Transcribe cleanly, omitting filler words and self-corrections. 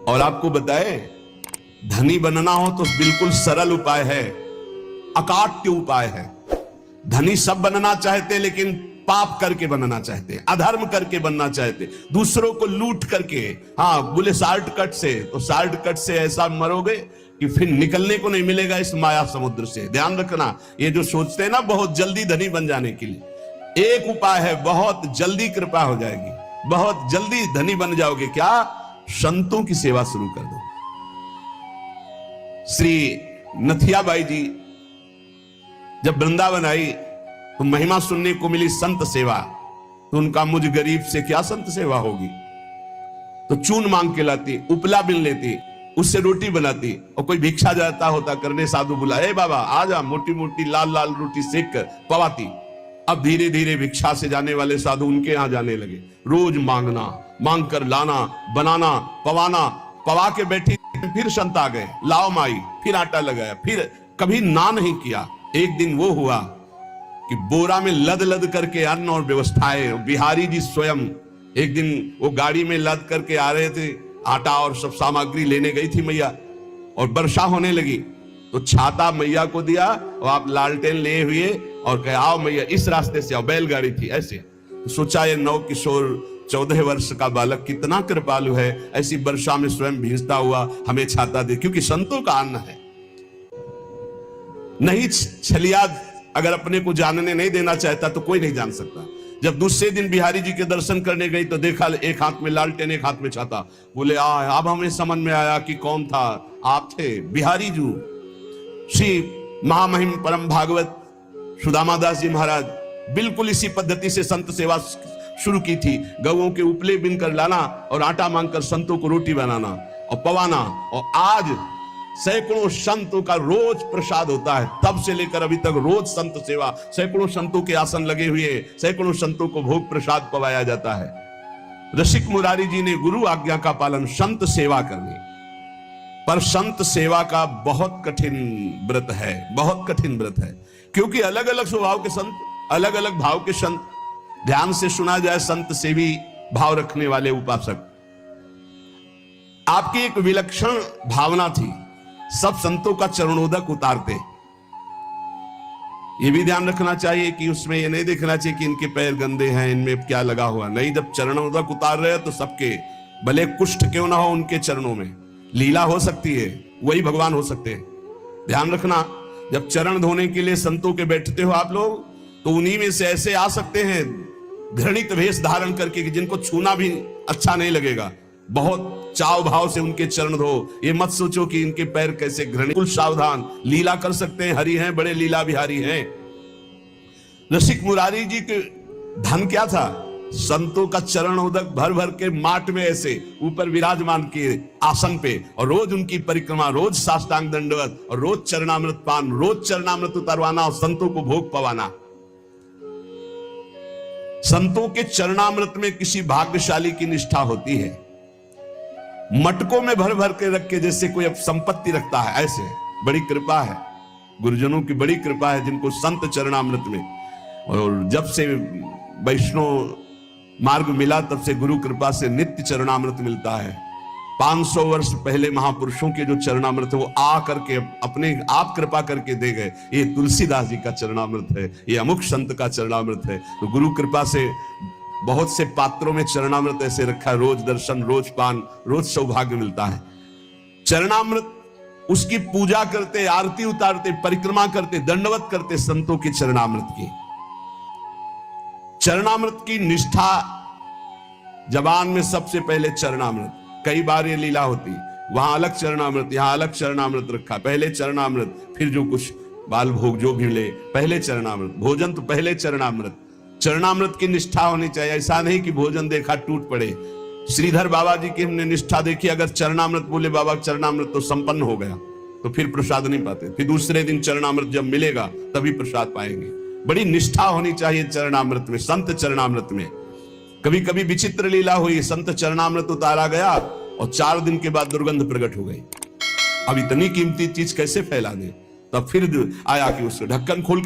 और आपको बताए, धनी बनना हो तो बिल्कुल सरल उपाय है, अकाट्य उपाय है। धनी सब बनना चाहते, लेकिन पाप करके बनना चाहते, अधर्म करके बनना चाहते, दूसरों को लूट करके। हाँ, बोले शॉर्टकट से, तो शॉर्टकट से ऐसा मरोगे कि फिर निकलने को नहीं मिलेगा इस माया समुद्र से। ध्यान रखना, ये जो सोचते हैं ना बहुत जल्दी धनी बन जाने के लिए, एक उपाय है, बहुत जल्दी कृपा हो जाएगी, बहुत जल्दी धनी बन जाओगे। क्या? संतों की सेवा शुरू कर दो। श्री नथियाबाई जी जब वृंदावन आई तो महिमा सुनने को मिली संत सेवा, तो उनका मुझ गरीब से क्या संत सेवा होगी। तो चून मांग के लाती, उपला बिन लेती, उससे रोटी बनाती, और कोई भिक्षा जाता होता करने, साधु बुलाए, बाबा आ जा, मोटी मोटी लाल लाल रोटी सेक कर पवाती। अब धीरे धीरे भिक्षा से जाने वाले साधु उनके यहां जाने लगे, रोज मांगना, मांग कर लाना, बनाना, पवाना, पवा के बैठी, फिर संत आ गए, लाओ माई, फिर आटा लगाया, फिर कभी ना नहीं किया। एक दिन वो हुआ कि बोरा में लद लद करके अन्न और व्यवस्थाएं, बिहारी जी स्वयं एक दिन वो गाड़ी में लद करके आ रहे थे, आटा और सब सामग्री लेने गई थी मैया, और वर्षा होने लगी, तो छाता मैया को दिया, और आप लालटेन लिए हुए और कहे आओ मैया इस रास्ते से आओ, बैलगाड़ी थी ऐसे। तो सोचा ये नव किशोर 14 वर्ष का बालक कितना कृपालु है, ऐसी वर्षा में स्वयं भींजता हुआ हमें छाता दे, क्योंकि संतों का अन्न है। नहीं छलिया अगर अपने को जानने नहीं देना चाहता तो कोई नहीं जान सकता। जब दूसरे दिन बिहारी जी के दर्शन करने गई तो देखा एक हाथ में लालटेन, एक हाथ में छाता। बोले अब हमें समझ में आया कि कौन था, आप थे बिहारी जी। श्री महामहिम परम भागवत सुदामा दास जी महाराज बिल्कुल इसी पद्धति से संत सेवा शुरू की थी। गौओं के उपले बिनकर लाना और आटा मांगकर संतों को रोटी बनाना और पवाना, और आज सैकड़ों संतों का रोज प्रसाद होता है। तब से लेकर अभी तक रोज संत सेवा, सैकड़ों संतों के आसन लगे हुए, सैकड़ों संतों को भोग प्रसाद पवाया जाता है। रसिक मुरारी जी ने गुरु आज्ञा का पालन, संत सेवा करने, पर संत सेवा का बहुत कठिन व्रत है, बहुत कठिन व्रत है, क्योंकि अलग अलग स्वभाव के संत, अलग अलग भाव के संत। ध्यान से सुना जाए, संत सेवी भाव रखने वाले उपासक, आपकी एक विलक्षण भावना थी, सब संतों का चरणोदक उतारते। ये भी ध्यान रखना चाहिए कि उसमें ये नहीं देखना चाहिए कि इनके पैर गंदे हैं, इनमें क्या लगा हुआ, नहीं। जब चरणोदक उतार रहे हैं तो सबके, भले कुष्ठ क्यों ना हो उनके चरणों में, लीला हो सकती है, वही भगवान हो सकते हैं। ध्यान रखना, जब चरण धोने के लिए संतों के बैठते हो आप लोग, तो उन्हीं में से ऐसे आ सकते हैं घृणित वेश धारण करके कि जिनको छूना भी अच्छा नहीं लगेगा। बहुत चाव भाव से उनके चरण धो, ये मत सोचो कि इनके पैर कैसे घृणित। कुल सावधान, लीला कर सकते हैं, हरि हैं, बड़े लीला बिहारी हैं। रसिक मुरारी जी के धन क्या था? संतों का चरण उदक भर भर के माट में ऐसे ऊपर विराजमान किए आसन पे, और रोज उनकी परिक्रमा, रोज साष्टांग दंडवत, और रोज चरणामृत पान, रोज चरणामृत उतारवाना और संतों को भोग पवाना। संतों के चरणामृत में किसी भाग्यशाली की निष्ठा होती है। मटकों में भर भर के रख के जैसे कोई अब संपत्ति रखता है, ऐसे बड़ी कृपा है, गुरुजनों की बड़ी कृपा है जिनको संत चरणामृत में। और जब से वैष्णव मार्ग मिला तब से गुरु कृपा से नित्य चरणामृत मिलता है। 500 वर्ष पहले महापुरुषों के जो चरणामृत वो आ करके अपने आप कृपा करके दे गए। ये तुलसीदास जी का चरणामृत है, ये अमुक संत का चरणामृत है। तो गुरु कृपा से बहुत से पात्रों में चरणामृत ऐसे रखा है, रोज दर्शन, रोज पान, रोज सौभाग्य मिलता है। चरणामृत, उसकी पूजा करते, आरती उतारते, परिक्रमा करते, दंडवत करते संतों के चरणामृत की। चरणामृत की निष्ठा, जबान में सबसे पहले चरणामृत। कई बार ये लीला होती, वहां अलग चरणामृत, यहां अलग चरणामृत रखा, पहले चरणामृत, फिर जो कुछ बाल भोग जो भी मिले, पहले चरणामृत, भोजन तो पहले चरणामृत। चरणामृत की निष्ठा होनी चाहिए, ऐसा नहीं कि भोजन देखा टूट पड़े। श्रीधर बाबा जी की हमने निष्ठा देखी, अगर चरणामृत बोले बाबा चरणामृत तो संपन्न हो गया, तो फिर प्रसाद नहीं पाते, फिर दूसरे दिन चरणामृत जब मिलेगा तभी प्रसाद पाएंगे। बड़ी निष्ठा होनी चाहिए चरणामृत में, संत चरणामृत में। कभी कभी विचित्र लीला हुई, संत चरणामृत उतारा गया और 4 दिन के बाद दुर्गंध प्रकट हो गई। अब इतनी कीमती चीज कैसे फैला दे? तब फिर आया कि उसको ढक्कन खोल के